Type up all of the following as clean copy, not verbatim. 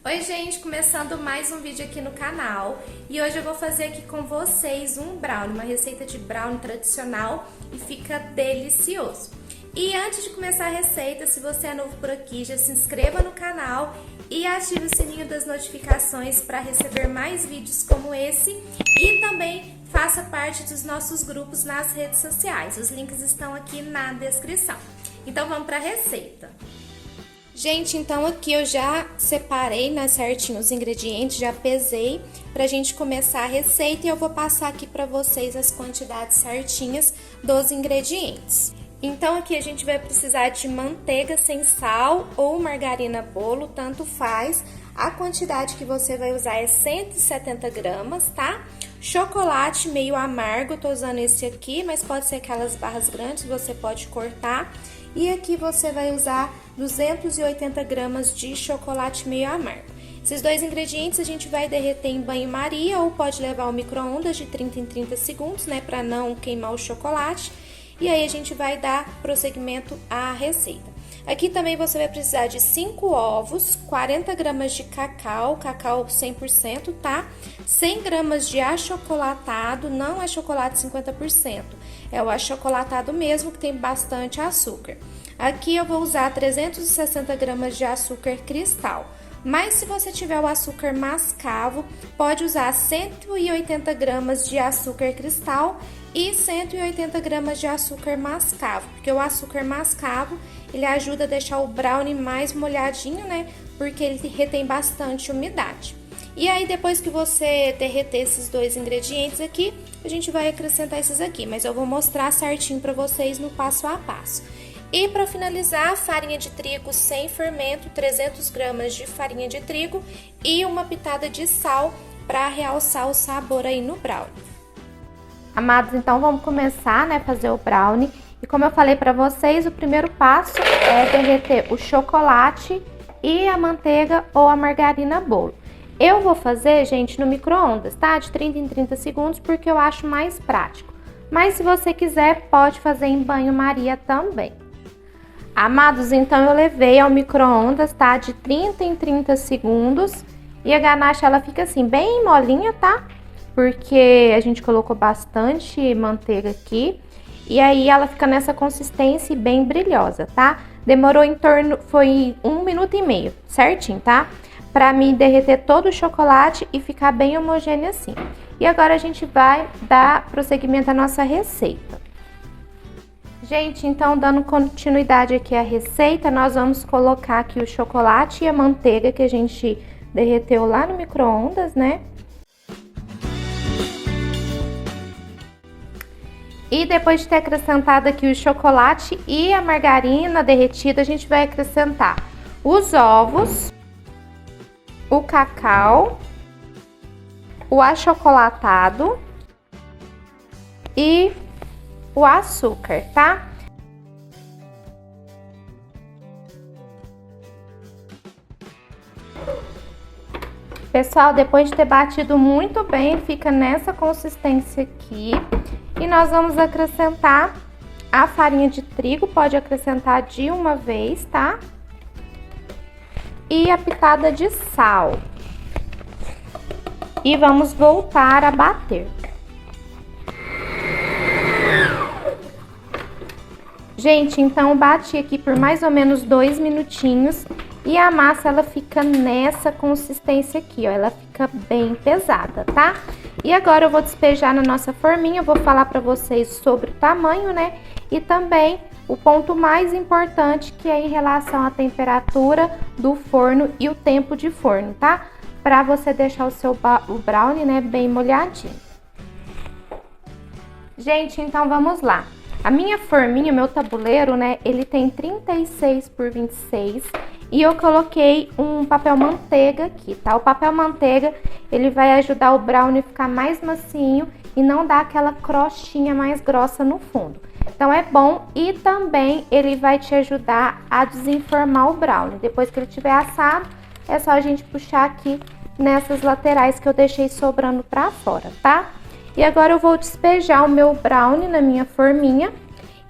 Oi gente, começando mais um vídeo aqui no canal e hoje eu vou fazer aqui com vocês um brownie, uma receita de brownie tradicional e fica delicioso. E antes de começar a receita, se você é novo por aqui, já se inscreva no canal e ative o sininho das notificações para receber mais vídeos como esse e também faça parte dos nossos grupos nas redes sociais. Os links estão aqui na descrição. Então vamos para a receita. Gente, então aqui eu já separei, né, certinho os ingredientes, já pesei pra gente começar a receita e eu vou passar aqui pra vocês as quantidades certinhas dos ingredientes. Então aqui a gente vai precisar de manteiga sem sal ou margarina bolo, tanto faz. A quantidade que você vai usar é 170 gramas, tá? Chocolate meio amargo, tô usando esse aqui, mas pode ser aquelas barras grandes, você pode cortar. E aqui você vai usar 280 gramas de chocolate meio amargo. Esses dois ingredientes a gente vai derreter em banho-maria ou pode levar ao micro-ondas de 30 em 30 segundos, né, para não queimar o chocolate. E aí a gente vai dar prosseguimento à receita. Aqui também você vai precisar de 5 ovos, 40 gramas de cacau 100%, tá? 100 gramas de achocolatado, não é chocolate 50%, é o achocolatado mesmo que tem bastante açúcar. Aqui eu vou usar 360 gramas de açúcar cristal. Mas se você tiver o açúcar mascavo, pode usar 180 gramas de açúcar cristal e 180 gramas de açúcar mascavo, porque o açúcar mascavo, ele ajuda a deixar o brownie mais molhadinho, né? Porque ele retém bastante umidade. E aí, depois que você derreter esses dois ingredientes aqui, a gente vai acrescentar esses aqui, mas eu vou mostrar certinho para vocês no passo a passo. E para finalizar, farinha de trigo sem fermento, 300 gramas de farinha de trigo e uma pitada de sal para realçar o sabor aí no brownie. Amados, então vamos começar, né, fazer o brownie. E como eu falei para vocês, o primeiro passo é derreter o chocolate e a manteiga ou a margarina bolo. Eu vou fazer, gente, no micro-ondas, tá? De 30 em 30 segundos, porque eu acho mais prático. Mas se você quiser, pode fazer em banho-maria também. Amados, então eu levei ao micro-ondas, tá? De 30 em 30 segundos. E a ganache, ela fica assim, bem molinha, tá? Porque a gente colocou bastante manteiga aqui. E aí ela fica nessa consistência bem brilhosa, tá? Demorou em torno, foi 1 minuto e meio, certinho, tá? Pra mim derreter todo o chocolate e ficar bem homogêneo assim. E agora a gente vai dar prosseguimento à nossa receita. Gente, então dando continuidade aqui à receita, nós vamos colocar aqui o chocolate e a manteiga que a gente derreteu lá no micro-ondas, né? E depois de ter acrescentado aqui o chocolate e a margarina derretida, a gente vai acrescentar os ovos, o cacau, o achocolatado e o açúcar, tá? Pessoal, depois de ter batido muito bem, fica nessa consistência aqui. E nós vamos acrescentar a farinha de trigo, pode acrescentar de uma vez, tá? E a pitada de sal. E vamos voltar a bater. Gente, então bati aqui por mais ou menos 2 minutinhos e a massa ela fica nessa consistência aqui, ó, ela fica bem pesada, tá? E agora eu vou despejar na nossa forminha, vou falar pra vocês sobre o tamanho, né? E também o ponto mais importante que é em relação à temperatura do forno e o tempo de forno, tá? Pra você deixar o brownie, né, bem molhadinho. Gente, então vamos lá. A minha forminha, meu tabuleiro, né, ele tem 36 por 26 e eu coloquei um papel manteiga aqui, tá? O papel manteiga, ele vai ajudar o brownie a ficar mais macio e não dar aquela crostinha mais grossa no fundo. Então é bom e também ele vai te ajudar a desenformar o brownie. Depois que ele estiver assado, é só a gente puxar aqui nessas laterais que eu deixei sobrando pra fora, tá? E agora eu vou despejar o meu brownie na minha forminha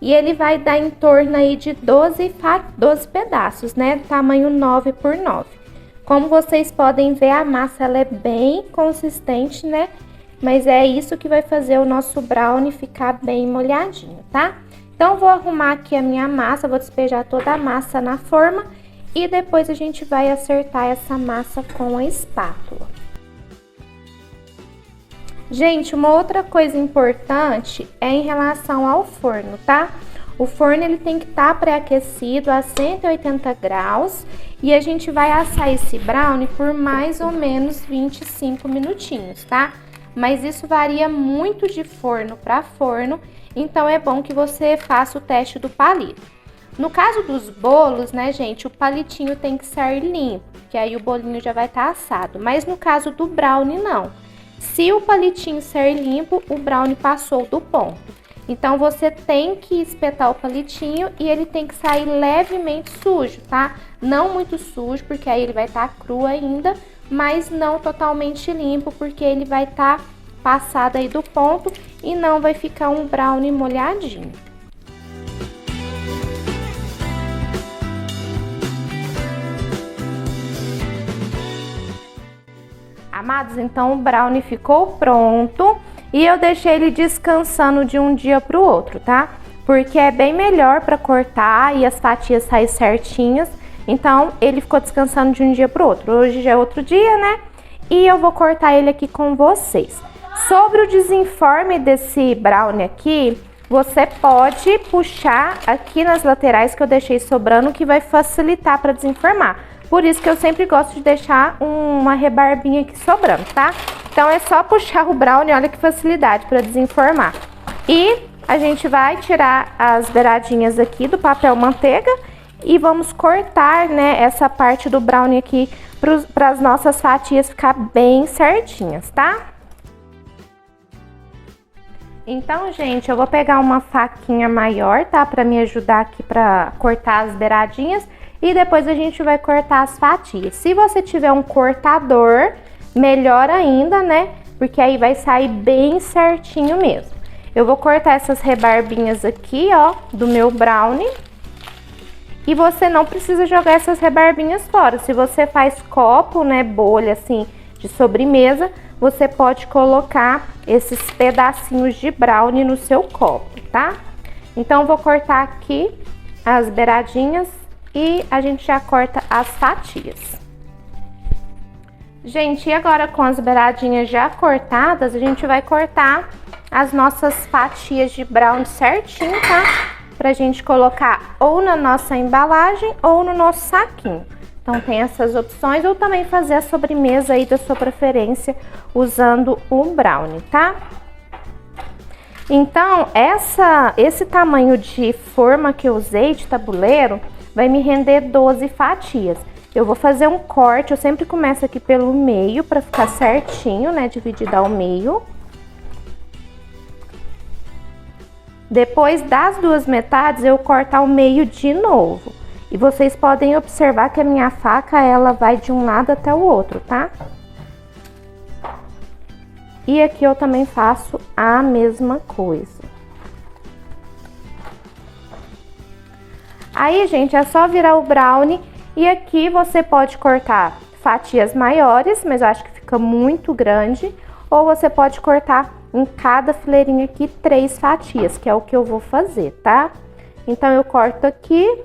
e ele vai dar em torno aí de 12 pedaços, né? Tamanho 9 por 9. Como vocês podem ver, a massa ela é bem consistente, né? Mas é isso que vai fazer o nosso brownie ficar bem molhadinho, tá? Então, vou arrumar aqui a minha massa, vou despejar toda a massa na forma e depois a gente vai acertar essa massa com a espátula. Gente, uma outra coisa importante é em relação ao forno, tá? O forno ele tem que estar pré-aquecido a 180 graus e a gente vai assar esse brownie por mais ou menos 25 minutinhos, tá? Mas isso varia muito de forno para forno, então é bom que você faça o teste do palito. No caso dos bolos, né, gente, o palitinho tem que ser limpo, que aí o bolinho já vai estar assado. Mas no caso do brownie, não. Se o palitinho ser limpo, o brownie passou do ponto. Então, você tem que espetar o palitinho e ele tem que sair levemente sujo, tá? Não muito sujo, porque aí ele vai estar cru ainda, mas não totalmente limpo, porque ele vai estar passado aí do ponto e não vai ficar um brownie molhadinho. Amados, então o brownie ficou pronto e eu deixei ele descansando de um dia para o outro, tá? Porque é bem melhor para cortar e as fatias saírem certinhas. Então ele ficou descansando de um dia para o outro. Hoje já é outro dia, né? E eu vou cortar ele aqui com vocês. Sobre o desenforme desse brownie aqui, você pode puxar aqui nas laterais que eu deixei sobrando, que vai facilitar para desenformar. Por isso que eu sempre gosto de deixar uma rebarbinha aqui sobrando, tá? Então é só puxar o brownie, olha que facilidade para desenformar. E a gente vai tirar as beiradinhas aqui do papel manteiga e vamos cortar, né, essa parte do brownie aqui para as nossas fatias ficar bem certinhas, tá? Então, gente, eu vou pegar uma faquinha maior, tá? Para me ajudar aqui para cortar as beiradinhas. E depois a gente vai cortar as fatias. Se você tiver um cortador, melhor ainda, né? Porque aí vai sair bem certinho mesmo. Eu vou cortar essas rebarbinhas aqui, ó, do meu brownie. E você não precisa jogar essas rebarbinhas fora. Se você faz copo, né, bolha assim, de sobremesa, você pode colocar esses pedacinhos de brownie no seu copo, tá? Então, eu vou cortar aqui as beiradinhas e a gente já corta as fatias. Gente, e agora com as beiradinhas já cortadas, a gente vai cortar as nossas fatias de brownie certinho, tá? Pra gente colocar ou na nossa embalagem ou no nosso saquinho. Então tem essas opções, ou também fazer a sobremesa aí da sua preferência usando o brownie, tá? Então, esse tamanho de forma que eu usei, de tabuleiro, vai me render 12 fatias. Eu vou fazer um corte, eu sempre começo aqui pelo meio para ficar certinho, né, dividido ao meio. Depois das duas metades, eu corto ao meio de novo. E vocês podem observar que a minha faca, ela vai de um lado até o outro, tá? E aqui eu também faço a mesma coisa. Aí, gente, é só virar o brownie e aqui você pode cortar fatias maiores, mas eu acho que fica muito grande. Ou você pode cortar em cada fileirinha aqui 3 fatias, que é o que eu vou fazer, tá? Então, eu corto aqui.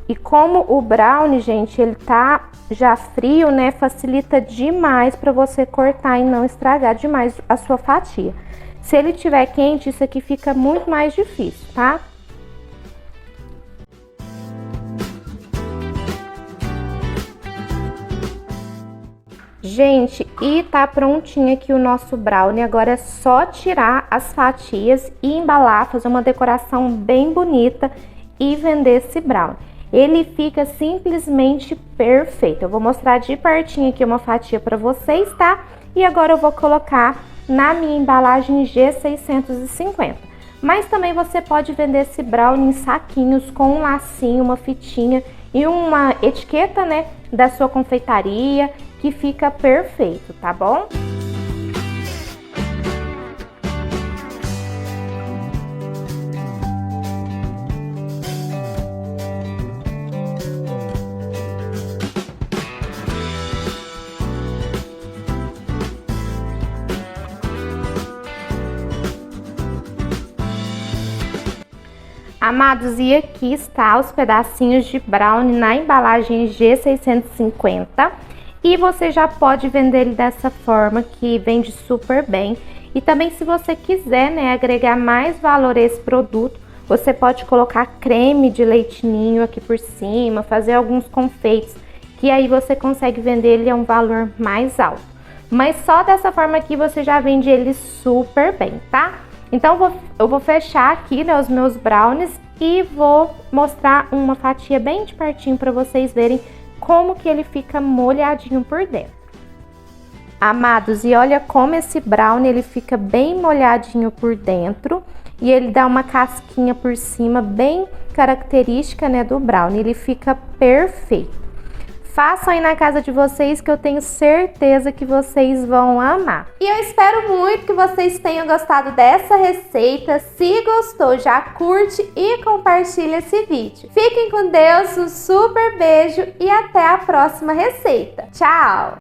E como o brownie, gente, ele tá já frio, né? Facilita demais para você cortar e não estragar demais a sua fatia. Se ele tiver quente, isso aqui fica muito mais difícil, tá? Gente, e tá prontinho aqui o nosso brownie. Agora é só tirar as fatias e embalar, fazer uma decoração bem bonita e vender esse brownie. Ele fica simplesmente perfeito. Eu vou mostrar de pertinho aqui uma fatia para vocês, tá? E agora eu vou colocar na minha embalagem G650. Mas também você pode vender esse brownie em saquinhos com um lacinho, uma fitinha e uma etiqueta, né, da sua confeitaria, que fica perfeito, tá bom? Amados, e aqui está os pedacinhos de brownie na embalagem G650 e você já pode vender ele dessa forma, que vende super bem. E também, se você quiser, né, agregar mais valor a esse produto, você pode colocar creme de leite ninho aqui por cima, fazer alguns confeitos, que aí você consegue vender ele a um valor mais alto. Mas só dessa forma aqui você já vende ele super bem, tá? Então eu vou fechar aqui, né, os meus brownies e vou mostrar uma fatia bem de pertinho para vocês verem como que ele fica molhadinho por dentro. Amados, e olha como esse brownie ele fica bem molhadinho por dentro e ele dá uma casquinha por cima bem característica, né, do brownie. Ele fica perfeito. Façam aí na casa de vocês que eu tenho certeza que vocês vão amar. E eu espero muito que vocês tenham gostado dessa receita. Se gostou, já curte e compartilha esse vídeo. Fiquem com Deus, um super beijo e até a próxima receita. Tchau!